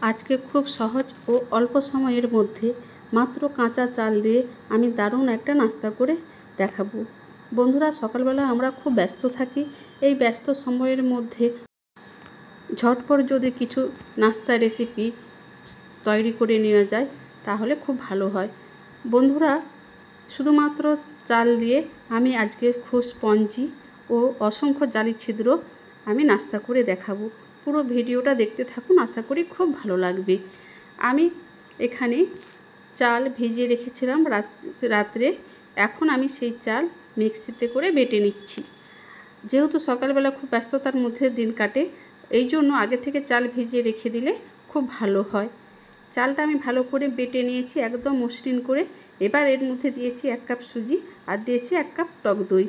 আজকে খুব সহজ ও অল্প সময়ের মধ্যে মাত্র কাঁচা চাল দিয়ে আমি দারুণ একটা নাস্তা করে দেখাবো। বন্ধুরা, সকালবেলা আমরা খুব ব্যস্ত থাকি। এই ব্যস্ত সময়ের মধ্যে ঝটপট যদি কিছু নাস্তা রেসিপি তৈরি করে নেওয়া যায় তাহলে খুব ভালো হয়। বন্ধুরা, শুধুমাত্র চাল দিয়ে আমি আজকে খুব স্পঞ্জি ও অসংখ্য জালি ছিদ্র আমি নাস্তা করে দেখাবো। পুরো ভিডিওটা দেখতে থাকুন, আশা করি খুব ভালো লাগবে। আমি এখানে চাল ভিজিয়ে রেখেছিলাম রাত্রে। এখন আমি সেই চাল মিক্সিতে করে বেটে নিচ্ছি। যেহেতু সকালবেলা খুব ব্যস্ততার মধ্যে দিন কাটে, এই জন্য আগে থেকে চাল ভিজিয়ে রেখে দিলে খুব ভালো হয়। চালটা আমি ভালো করে বেটে নিয়েছি, একদম মসৃণ করে। এবার এর মধ্যে দিয়েছি 1 কাপ সুজি আর দিয়েছি 1 কাপ টক দই,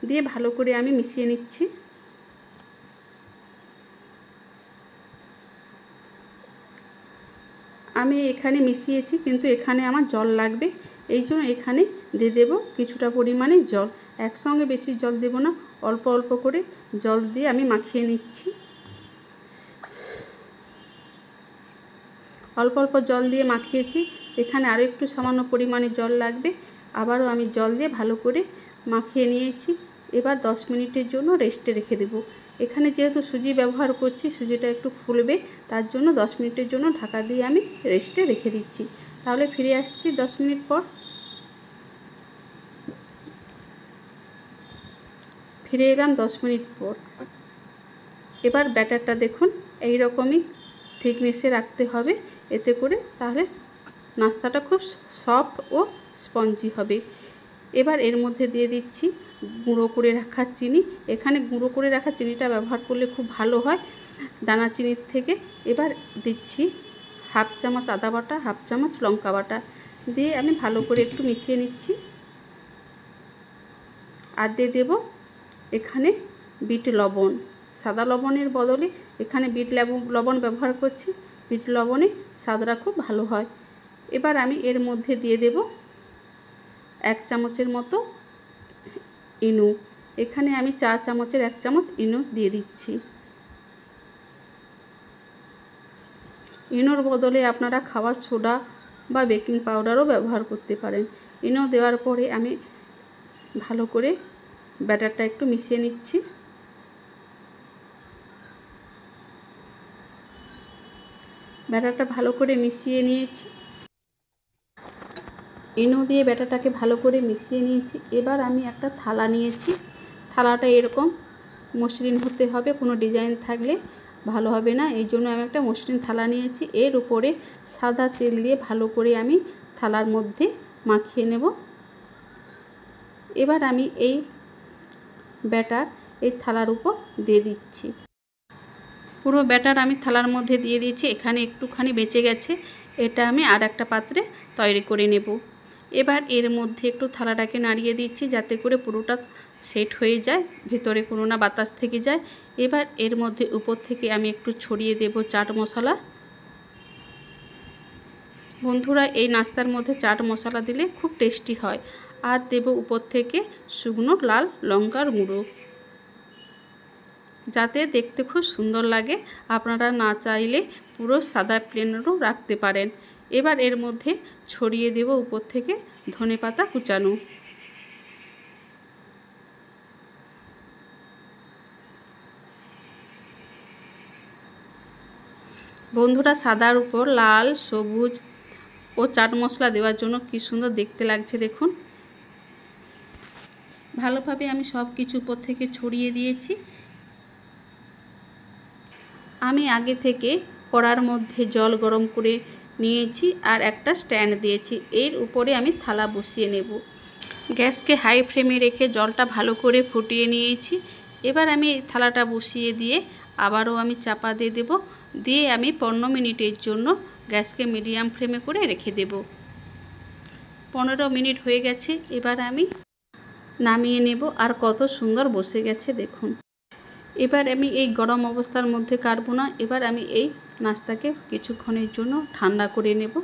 দিয়ে ভালো করে আমি মিশিয়ে নিচ্ছি। আমি এখানে মিশিয়েছি, কিন্তু এখানে আমার জল লাগবে, এই জন্য এখানে দিয়ে দেবো কিছুটা পরিমাণে জল। একসঙ্গে বেশি জল দেব না, অল্প অল্প করে জল দিয়ে আমি মাখিয়ে নিচ্ছি। অল্প অল্প জল দিয়ে মাখিয়েছি, এখানে আরও একটু সামান্য পরিমাণে জল লাগবে। আবারও আমি জল দিয়ে ভালো করে মাখিয়ে নিয়েছি। এবার 10 মিনিটের জন্য রেস্টে রেখে দেব। এখানে যেহেতু সুজি ব্যবহার করছি, সুজিটা একটু ফুলবে, তার জন্য 10 মিনিটের জন্য ঢাকা দিয়ে আমি রেস্টে রেখে দিচ্ছি। তাহলে ফিরে আসছি 10 মিনিট পর। ফিরে এলাম 10 মিনিট পর। এবার ব্যাটারটা দেখুন, এই রকমই থিকনেসে রাখতে হবে, এতে করে তাহলে নাস্তাটা খুব সফট ও স্পঞ্জি হবে। এবার এর মধ্যে দিয়ে দিচ্ছি গুঁড়ো করে রাখা চিনি। এখানে গুঁড়ো করে রাখা চিনিটা ব্যবহার করলে খুব ভালো হয় দানা চিনির থেকে। এবার দিচ্ছি 1/2 চামচ আদা বাটা, 1/2 চামচ লঙ্কা বাটা, দিয়ে আমি ভালো করে একটু মিশিয়ে নিচ্ছি। আর দিয়ে দেবো এখানে বিট লবণ। সাদা লবণের বদলে এখানে বিট লবণ ব্যবহার করছি। বিট লবণে স্বাদটা খুব ভালো হয়। এবার আমি এর মধ্যে দিয়ে দেব 1 চামচের মতো ইনো। এখানে আমি 4 চামচের 1 চামচ ইনো দিয়ে দিচ্ছি। ইনোর বদলে আপনারা খাবার সোডা বা বেকিং পাউডারও ব্যবহার করতে পারেন। ইনো দেওয়ার পরে আমি ভালো করে ব্যাটারটা একটু মিশিয়ে নিচ্ছি। ব্যাটারটা ভালো করে মিশিয়ে নিয়েছি। ইনো দিয়ে ব্যাটারটাকে ভালো করে মিশিয়ে নিয়েছি। এবার আমি একটা থালা নিয়েছি। থালাটা এরকম মসৃণ হতে হবে, কোনো ডিজাইন থাকলে ভালো হবে না, এই জন্য আমি একটা মসৃণ থালা নিয়েছি। এর উপরে সাদা তেল দিয়ে ভালো করে আমি থালার মধ্যে মাখিয়ে নেব। এবার আমি এই ব্যাটার এই থালার উপর দিয়ে দিচ্ছি। পুরো ব্যাটার আমি থালার মধ্যে দিয়ে দিয়েছি। এখানে একটুখানি বেঁচে গেছে, এটা আমি আর একটা পাত্রে তৈরি করে নেব। এবার এর মধ্যে একটু থালাটাকে নাড়িয়ে দিচ্ছি, যাতে করে পুরোটা সেট হয়ে যায়, ভেতরে কোনো না বাতাস থেকে যায়। এবার এর মধ্যে উপর থেকে আমি একটু ছড়িয়ে দেব চাট মশলা। বন্ধুরা, এই নাস্তার মধ্যে চাট মশলা দিলে খুব টেস্টি হয়। আর দেব উপর থেকে শুকনো লাল লঙ্কার গুঁড়ো, যাতে দেখতে খুব সুন্দর লাগে। আপনারা না চাইলে পুরো সাদা প্লেনও রাখতে পারেন। এবার এর মধ্যে ছড়িয়ে দেব উপর থেকে ধনেপাতা কুচানো। বন্ধুরা, সাদার উপর লাল, সবুজ ও চাট মশলা দেওয়ার জন্য কি সুন্দর দেখতে লাগছে দেখুন। ভালোভাবে আমি সব কিছু উপর থেকে ছড়িয়ে দিয়েছি। আমি আগে থেকে কড়ার মধ্যে জল গরম করে নিয়েছি আর একটা স্ট্যান্ড দিয়েছি। এর উপরে আমি থালা বসিয়ে নেব। গ্যাসকে হাই ফ্লেমে রেখে জলটা ভালো করে ফুটিয়ে নিয়েছি। এবার আমি এই থালাটা বসিয়ে দিয়ে আবারও আমি চাপা দিয়ে দেব। দিয়ে আমি 15 মিনিটের জন্য গ্যাসকে মিডিয়াম ফ্লেমে করে রেখে দেব। 15 মিনিট হয়ে গেছে। এবার আমি নামিয়ে নেব। আর কত সুন্দর বসে গেছে দেখুন। এবার আমি এই গরম অবস্থার মধ্যে কাটবো না। এবার আমি এই নাস্তাকে কিছুক্ষণের জন্য ঠান্ডা করে নেব।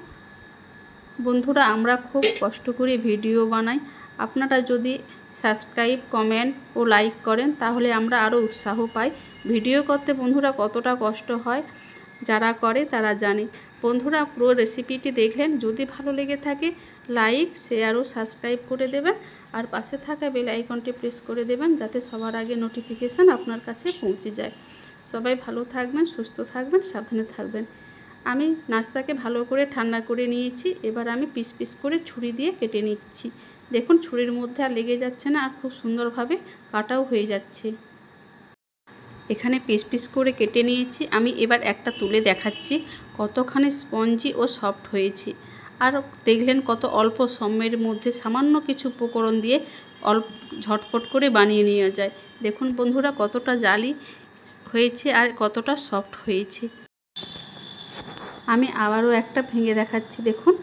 বন্ধুরা, আমরা খুব কষ্ট করে ভিডিও বানাই। আপনারা যদি সাবস্ক্রাইব, কমেন্ট ও লাইক করেন তাহলে আমরা আরও উৎসাহ পাই ভিডিও করতে। বন্ধুরা, কতটা কষ্ট হয় যারা করে তারা জানে। বন্ধুরা পুরো রেসিপিটি দেখলেন, যদি ভালো লেগে থাকে লাইক, শেয়ার ও সাবস্ক্রাইব করে দেবেন, আর পাশে থাকা বেল আইকনটি প্রেস করে দেবেন যাতে সবার আগে নোটিফিকেশান আপনার কাছে পৌঁছে যায়। সবাই ভালো থাকবেন, সুস্থ থাকবেন, সাবধানে থাকবেন। আমি নাস্তাকে ভালো করে ঠান্ডা করে নিয়েছি। এবার আমি পিস পিস করে ছুরি দিয়ে কেটে নিচ্ছি। দেখুন ছুরির মধ্যে আর লেগে যাচ্ছে না, আর খুব সুন্দরভাবে কাটাও হয়ে যাচ্ছে। এখানে পিস পিস করে কেটে নিয়েছি। আমি এবার একটা তুলে দেখাচ্ছি কতখানি স্পঞ্জি ও সফট হয়েছে। আর দেখলেন কত অল্প সময়ের মধ্যে সামান্য কিছু উপকরণ দিয়ে ঝটপট করে বানিয়ে নেওয়া যায়। দেখুন বন্ধুরা কতটা জালি হয়েছে আর কতটা সফট হয়েছে। আমি আবারও একটা ভেঙে দেখাচ্ছি। দেখুন